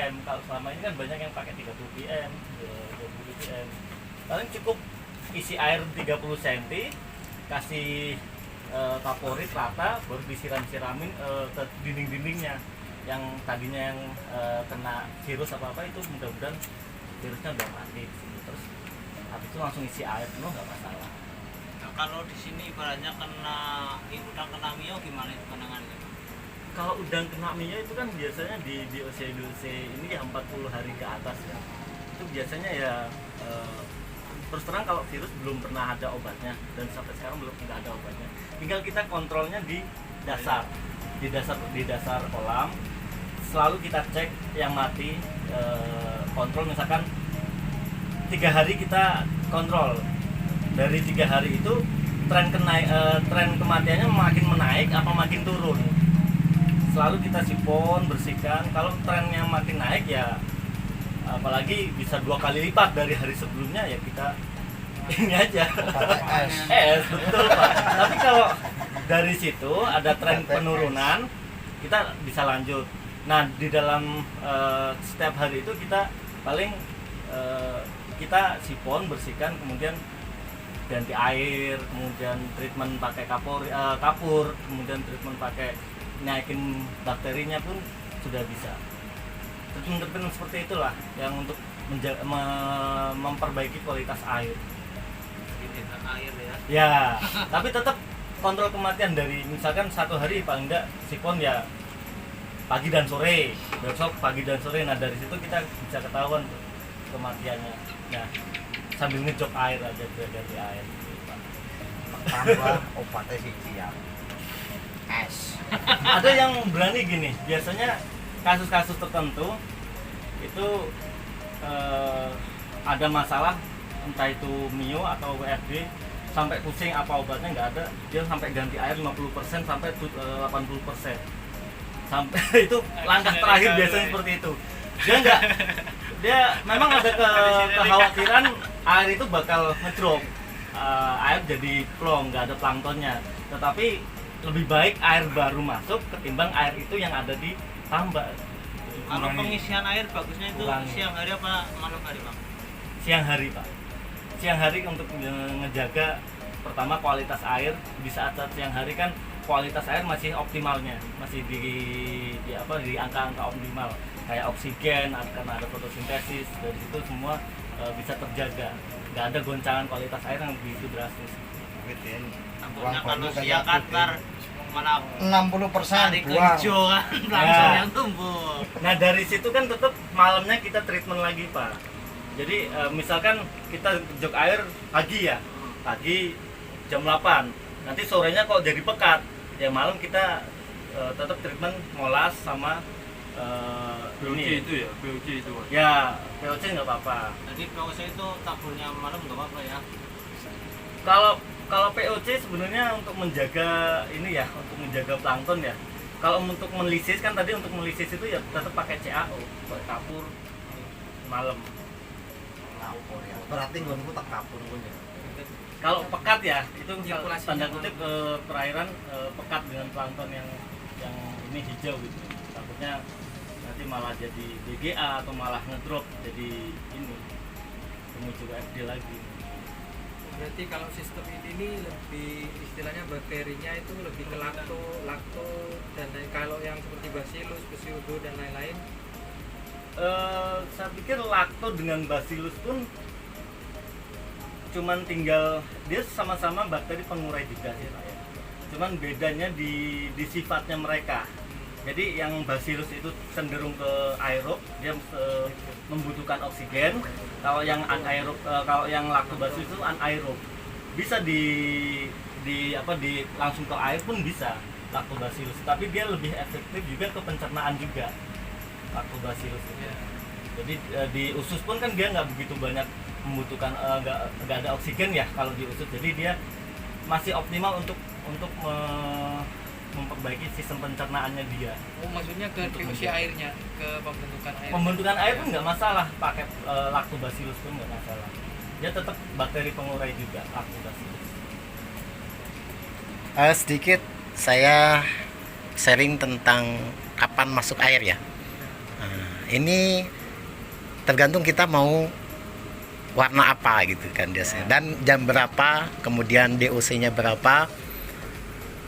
ppm. Kalau selama ini kan banyak yang pakai 30 pm, 20 pm. Paling cukup isi air 30 cm, kasih kaporit rata, baru disiram-siramin ke dinding-dindingnya. Yang tadinya yang kena virus apa-apa itu mudah-mudahan virusnya udah mati. Terus habis itu langsung isi air penuh, nggak masalah. Nah, kalau di sini ibaratnya kena udang kena mio gimana itu penanganannya? Kalau udang kena mio itu kan biasanya di OC ini ya 40 hari ke atas ya. Itu biasanya ya terus terang kalau virus belum pernah ada obatnya dan sampai sekarang belum ada obatnya. Tinggal kita kontrolnya di dasar kolam. Selalu kita cek yang mati, kontrol misalkan 3 hari kita kontrol. Dari 3 hari itu tren kematiannya makin menaik apa makin turun. Selalu kita sipon, bersihkan. Kalau trennya makin naik ya, apalagi bisa 2 kali lipat dari hari sebelumnya, ya kita ini aja. Betul Pak. Tapi kalau dari situ ada tren penurunan, kita bisa lanjut. Nah, di dalam setiap hari itu kita paling kita sipon, bersihkan, kemudian ganti air, kemudian treatment pakai kapur, kemudian treatment pakai naikin bakterinya pun sudah bisa. Treatment seperti itulah yang untuk memperbaiki kualitas air. Air ya. Ya, tapi tetap kontrol kematian dari misalkan 1 hari paling enggak sipon ya pagi dan sore, besok pagi dan sore. Nah, dari situ kita bisa ketahuan tuh kematiannya. Nah, sambil ngejok air aja, ganti air. Tambah obatnya sih ya. Ada yang berani gini, biasanya kasus-kasus tertentu itu ada masalah, entah itu mio atau WFD, sampai pusing apa obatnya nggak ada, dia sampai ganti air 50% sampai 80%. Sampai itu langkah terakhir biasanya seperti itu. Dia memang ada kekhawatiran air itu bakal ngedrop, air jadi plong, nggak ada planktonnya. Tetapi lebih baik air baru masuk ketimbang air itu yang ada di tambak. Kalau pengisian air bagusnya itu siang hari apa malam hari Bang? Siang hari Pak. Siang hari untuk ngejaga pertama kualitas air. Di saat-saat siang hari kan kualitas air masih optimalnya, masih di angka-angka optimal, kayak oksigen karena ada fotosintesis, dari situ semua bisa terjaga, nggak ada goncangan kualitas air yang begitu drastis. Takutnya kalau siang kantor mana 60% buang. hijau kan langsung yang tumbuh. Nah, dari situ kan tetap malamnya kita treatment lagi Pak. Jadi misalkan kita jok air pagi ya, pagi jam 8, nanti sorenya kok jadi pekat, ya malam kita tetap treatment molas sama POC ini. itu ya, POC itu. Ya, POC nggak apa-apa. Jadi POC itu taburnya malam nggak apa-apa ya. Kalau POC sebenarnya untuk menjaga ini ya, untuk menjaga plankton ya. Kalau untuk melisis kan tadi, untuk melisis itu ya tetap pakai CAO, pakai kapur malam. Berarti gue tak kapur punya. Kalau pekat ya, itu Sirkulasinya tanda kutip perairan pekat dengan plankton yang ini hijau gitu. Takutnya nanti malah jadi BGA atau malah ngedrop jadi ini pemicu WFD lagi. Berarti kalau sistem ini lebih istilahnya bakterinya itu lebih ke lakto dan lain. Kalau yang seperti bacillus, pseudo dan lain-lain, Saya pikir lakto dengan bacillus pun cuman tinggal, dia sama-sama bakteri pengurai juga sih Pak ya. Cuman bedanya di sifatnya mereka. Jadi yang bacillus itu cenderung ke aerob, dia membutuhkan oksigen. Kalau yang anaerob, kalau yang lactobacillus itu anaerob, bisa langsung ke air pun bisa lactobacillus. Tapi dia lebih efektif juga ke pencernaan juga lactobacillus itu. Jadi di usus pun kan dia nggak begitu banyak membutuhkan, nggak ada oksigen ya kalau di usus. Jadi dia masih optimal untuk memperbaiki sistem pencernaannya dia. oh maksudnya ke distribusi airnya, ke pembentukan air. Pembentukan air pun nggak masalah, pakai lactobacillus pun nggak masalah. Dia tetap bakteri pengurai juga, lactobacillus. Sedikit saya sharing tentang kapan masuk air ya. ini tergantung kita mau warna apa gitu kan biasanya, dan jam berapa, kemudian DOC-nya berapa.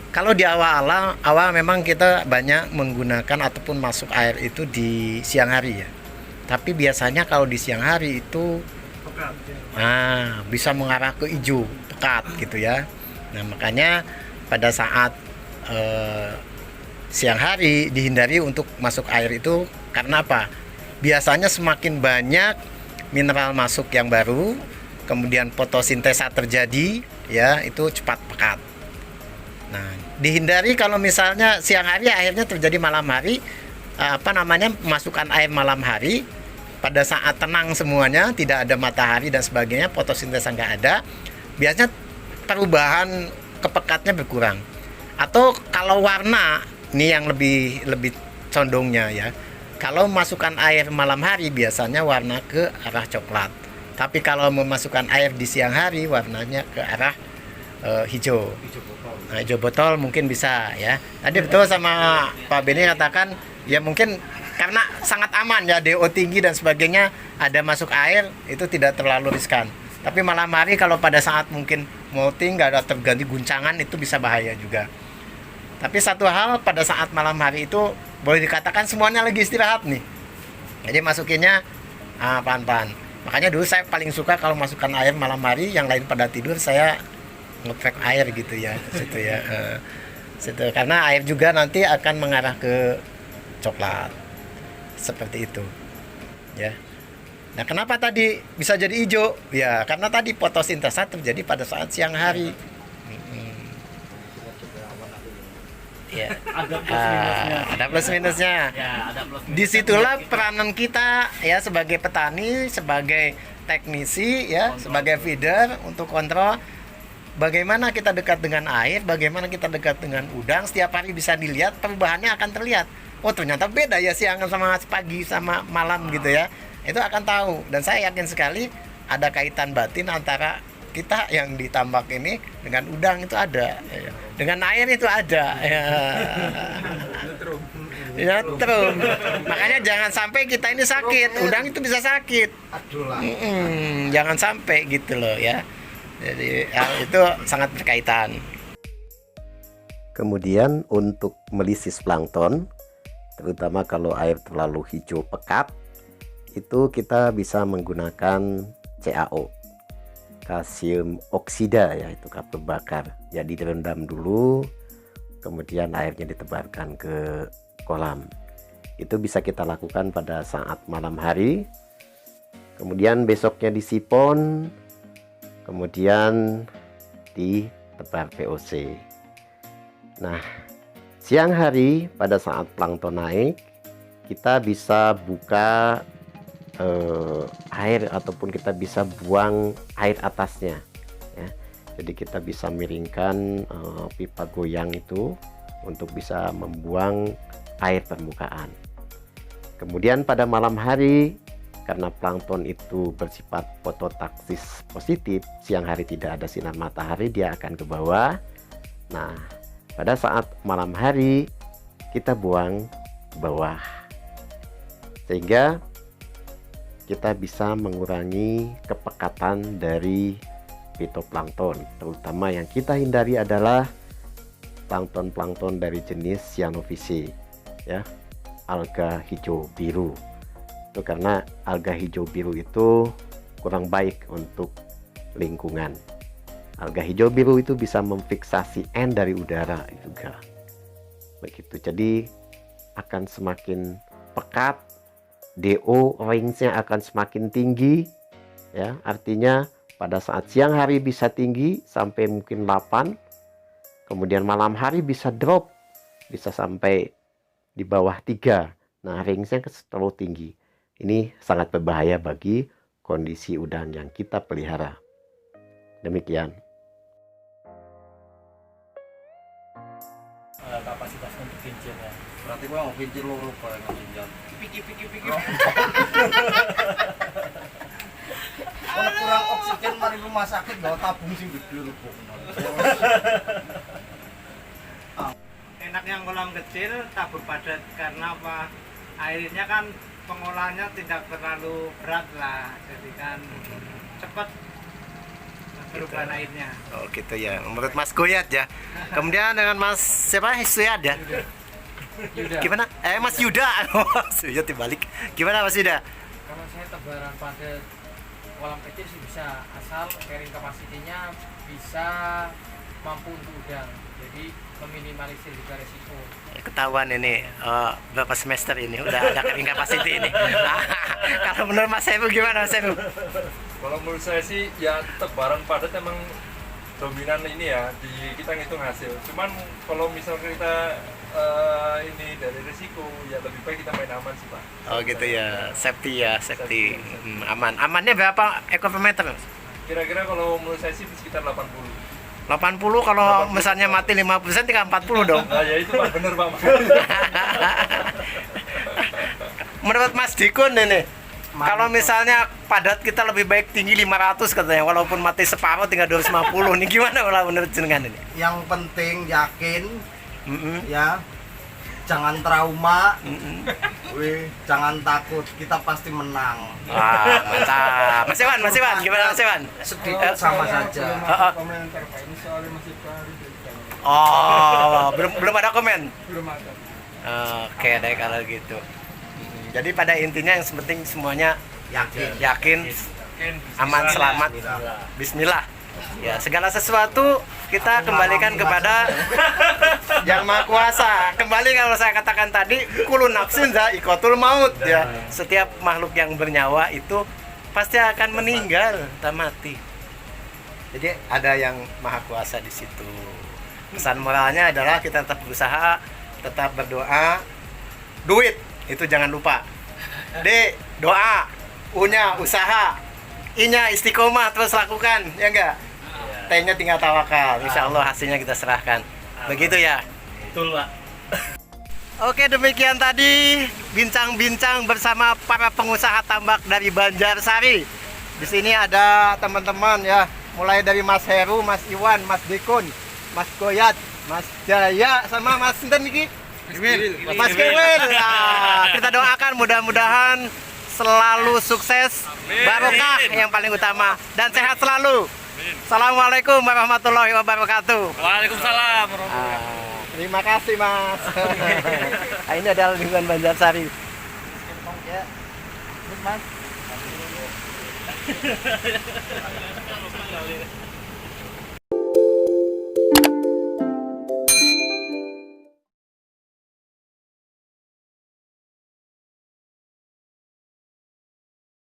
Kalau di awal memang kita banyak menggunakan ataupun masuk air itu di siang hari ya. Tapi biasanya kalau di siang hari itu bisa mengarah ke hijau pekat gitu ya. Nah makanya pada saat siang hari dihindari untuk masuk air itu karena apa? Biasanya semakin banyak mineral masuk yang baru, kemudian fotosintesa terjadi, ya itu cepat pekat. Nah, dihindari kalau misalnya siang hari akhirnya terjadi malam hari, masukkan air malam hari pada saat tenang semuanya, tidak ada matahari dan sebagainya, fotosintesa nggak ada, biasanya perubahan kepekatnya berkurang. Atau kalau warna, ini yang lebih condongnya ya. Kalau masukkan air malam hari biasanya warna ke arah coklat. Tapi kalau memasukkan air di siang hari warnanya ke arah hijau. Nah, hijau botol mungkin bisa ya. Tadi betul sama Pak Beni katakan ya mungkin karena sangat aman ya, DO tinggi dan sebagainya, ada masuk air itu tidak terlalu riskan. Tapi malam hari kalau pada saat mungkin molting nggak ada terganti guncangan itu bisa bahaya juga. Tapi satu hal pada saat malam hari itu boleh dikatakan semuanya lagi istirahat nih. Jadi masukinnya pelan-pelan. Makanya dulu saya paling suka kalau masukkan air malam hari, yang lain pada tidur saya nge-crack air gitu ya, situ ya. Situ karena air juga nanti akan mengarah ke coklat. Seperti itu. Ya. Nah, kenapa tadi bisa jadi hijau? Ya, karena tadi fotosintesa terjadi pada saat siang hari. Ya. Ada plus minusnya. Ya, ada plus minus. Disitulah peranan kita ya sebagai petani, sebagai teknisi ya, sebagai feeder untuk kontrol bagaimana kita dekat dengan air, bagaimana kita dekat dengan udang. Setiap hari bisa dilihat, perubahannya akan terlihat. Oh ternyata beda ya siang sama pagi sama malam gitu ya. Itu akan tahu, dan saya yakin sekali ada kaitan batin antara kita yang di tambak ini dengan udang itu ada, ya. Dengan air itu ada, ya terus. Makanya jangan sampai kita ini sakit, udang itu bisa sakit. Jangan sampai gitu loh ya. Jadi itu sangat berkaitan. Kemudian untuk melisis plankton, terutama kalau air terlalu hijau pekat, itu kita bisa menggunakan CaO, kalsium oksida ya, itu kapur bakar. Jadi direndam dulu, kemudian airnya ditebarkan ke kolam. Itu bisa kita lakukan pada saat malam hari. Kemudian besoknya disipon, kemudian ditebar VOC. Nah, siang hari pada saat plankton naik, kita bisa buka air ataupun kita bisa buang air atasnya ya. Jadi kita bisa miringkan pipa goyang itu untuk bisa membuang air permukaan. Kemudian pada malam hari, karena plankton itu bersifat fototaksis positif, siang hari tidak ada sinar matahari, dia akan ke bawah. Nah, pada saat malam hari kita buang ke bawah, sehingga kita bisa mengurangi kepekatan dari fitoplankton. Terutama yang kita hindari adalah plankton-plankton dari jenis Cyanophyceae ya, alga hijau biru. Itu karena alga hijau biru itu kurang baik untuk lingkungan. Alga hijau biru itu bisa memfiksasi N dari udara juga. Begitu. Jadi akan semakin pekat, DO range-nya akan semakin tinggi ya, artinya pada saat siang hari bisa tinggi sampai mungkin 8, kemudian malam hari bisa drop, bisa sampai di bawah 3. Nah, range-nya terlalu tinggi. Ini sangat berbahaya bagi kondisi udang yang kita pelihara. Demikian. Kapasitas untuk kincir ya. Berarti mau kincir loro bae nginjak. Pikir. Kalau kurang oksigen mari rumah sakit bawa tabung sing gede lho. Enaknya kolam kecil tabur padat karena apa? Airnya kan pengolahannya tidak terlalu berat lah, jadi kan cepat perubahan airnya. Oh gitu ya, menurut Mas Goyat ya. Kemudian dengan Mas siapa? Suyat ya. Yuda. Gimana? Mas Yuda. Suyat dibalik. Gimana Mas Yuda? Kalau saya tebaran pada kolam kecil sih bisa, asal carrying capacity-nya bisa mampu untuk udang, jadi meminimalisir juga resiko. Ketahuan ini berapa semester ini udah ada carrying capacity ini. Kalau menurut Mas Sebu gimana Mas Sebu? Kalau menurut saya sih ya tebaran padat emang dominan ini ya di kita ngitung hasil. Cuman kalau misalnya kita ini dari risiko ya lebih baik kita main aman sih Pak. Oh gitu ya, safety ya, safety. Aman. Amannya berapa ekor per meter? Kira-kira kalau menurut saya sih sekitar 80. 80 kalau misalnya mati 50% tinggal 40 dong. Nah ya itu Pak, bener Pak. Menurut Mas Dikun ini, kalau misalnya padat kita lebih baik tinggi 500 katanya, walaupun mati separuh tinggal 250. Ini gimana kalau menurut jenengan ini? Yang penting yakin, ya, jangan trauma, jangan takut, kita pasti menang. Wah, mantap. Mas Iwan, gimana Mas Iwan? Sedikit sama saja. Komentar Pak, ini soalnya masih baru. Oh, belum ada komen. Belum ada. Oke deh kalau gitu. Jadi pada intinya yang penting semuanya yakin, aman, selamat, Bismillah. Ya, segala sesuatu kita kembalikan kepada Yang Maha Kuasa. Kembali kalau saya katakan tadi, kulun nafsin za'iqatul maut ya. Setiap makhluk yang bernyawa itu pasti akan meninggal dan mati. Jadi ada yang Maha Kuasa di situ. Pesan moralnya adalah kita tetap berusaha, tetap berdoa. Duit itu jangan lupa. D, doa. U-nya usaha. I-nya istiqomah, terus lakukan, ya enggak? T-nya tinggal tawakal. Insya Allah hasilnya kita serahkan. Begitu ya? Betul Pak. Oke, demikian tadi bincang-bincang bersama para pengusaha tambak dari Banjarsari. Di sini ada teman-teman ya, mulai dari Mas Heru, Mas Iwan, Mas Dikun, Mas Goyat, Mas Jaya, sama Mas Sinten iki? Mas Kewil. Nah, kita doakan mudah-mudahan selalu sukses, barokah yang paling utama, dan sehat selalu. Assalamualaikum warahmatullahi wabarakatuh. Waalaikumsalam. Terima kasih Mas. Nah, ini adalah lingkungan Banjarsari. Ya, Mas.